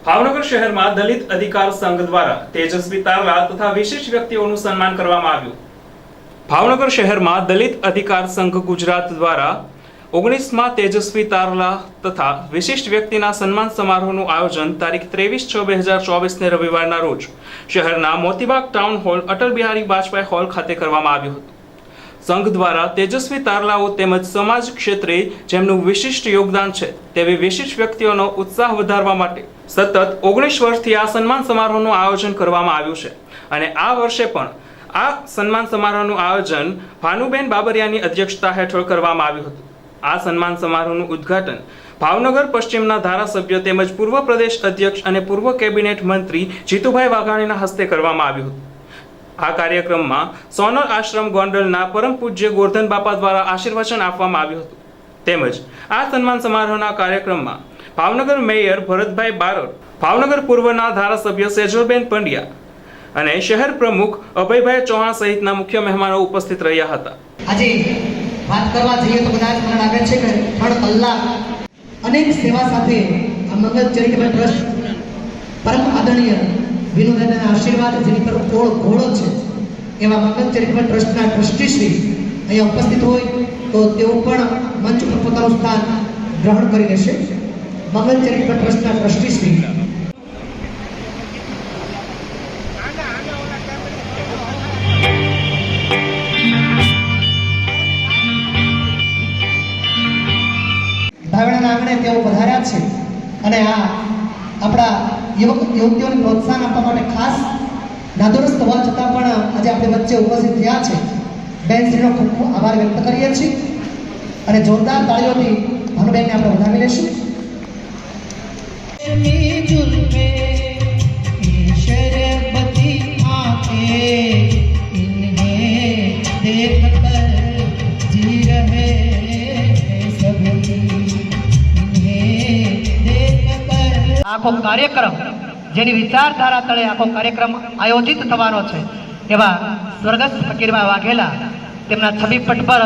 ભાવનગર શહેરમાં દલિત અધિકાર સંઘ દ્વારા તેજસ્વી તારલા તથા વિશિષ્ટ વ્યક્તિઓનું સન્માન કરવામાં આવ્યું। ભાવનગર શહેરમાં દલિત અધિકાર સંઘ ગુજરાત દ્વારા 19માં તેજસ્વી તારલા તથા વિશિષ્ટ વ્યક્તિના સન્માન સમારોહનું આયોજન તારીખ 23/6/2024 રવિવારના રોજ શહેરના Motibag town hall Atal Bihari Vajpayee hall ખાતે કરવામાં આવ્યું હતું। સંઘ દ્વારા તેજસ્વી તારલાઓ તેમજ સમાજ ક્ષેત્રે જેમનું વિશિષ્ટ યોગદાન છે તેવી વિશિષ્ટ વ્યક્તિઓનો ઉત્સાહ વધારવા માટે સતત 19 વર્ષથી આ સન્માન સમારોહનું આયોજન કરવામાં આવ્યું છે અને આ વર્ષે પણ આ સન્માન સમારોહનું આયોજન ભાનુબેન બાબરિયાની અધ્યક્ષતા હેઠળ કરવામાં આવ્યું હતું। આ સન્માન સમારોહનું ઉદ્ઘાટન ભાવનગર પશ્ચિમના ધારાસભ્ય તેમજ પૂર્વ પ્રદેશ અધ્યક્ષ અને પૂર્વ કેબિનેટ મંત્રી જીતુભાઈ વાઘાણીના હસ્તે કરવામાં આવ્યું હતું। આ કાર્યક્રમમાં સોનલ આશ્રમ ગોંડલના પરમ પૂજ્ય ગોરધન બાપા દ્વારા આશીર્વચન આપવામાં આવ્યું હતું। તેમજ આ સન્માન સમારોહના કાર્યક્રમમાં ભાવનગર મેયર ભરતભાઈ બારોટ, ભાવનગર પૂર્વના ધારાસભ્ય સેજલબેન પંડ્યા અને શહેર પ્રમુખ અભયભાઈ ચૌહાણ સહિતના મુખ્ય મહેમાનો ઉપસ્થિત રહ્યા હતા। આજે વાત કરવા જઈએ તો કદાચ મને લાગે છે કે 3 કલાક અનેક સેવા સાથે આ મંગલ ચેરિટેબલ ટ્રસ્ટ પરમ આદરણીય વિનોદાના આશીર્વાદ જેની પર ઘોડો છે એવા મંગલ ચેરિટેબલ ટ્રસ્ટના ટ્રસ્ટીશ્રી અહીંયા ઉપસ્થિત હોય તો તેઓ પણ મંચ પર પોતાનું સ્થાન ગ્રહણ કરી લેશે। મંગલ ચેરિટેબલ ટ્રસ્ટના ટ્રસ્ટીશ્રી ધાવણાના આંગણે તેઓ પધાર્યા છે અને આ આપણા યુવતીઓને પ્રોત્સાહન આપવા માટે ખાસ નાદુરસ્ત હોવા છતાં પણ આજે આપણી વચ્ચે ઉપસ્થિત થયા છે। બેનશ્રીનો ખૂબ ખૂબ આભાર વ્યક્ત કરીએ છીએ અને જોરદાર તાળીઓથી ભાનુબેનને આપણે વધાવી લઈશું। આખો કાર્યક્રમ જેની વિચારધારા તળે આખો કાર્યક્રમ આયોજિત થવાનો છે એવા સ્વર્ગસ્થ ફકીરબા વાઘેલા તેમના છબી પટ પર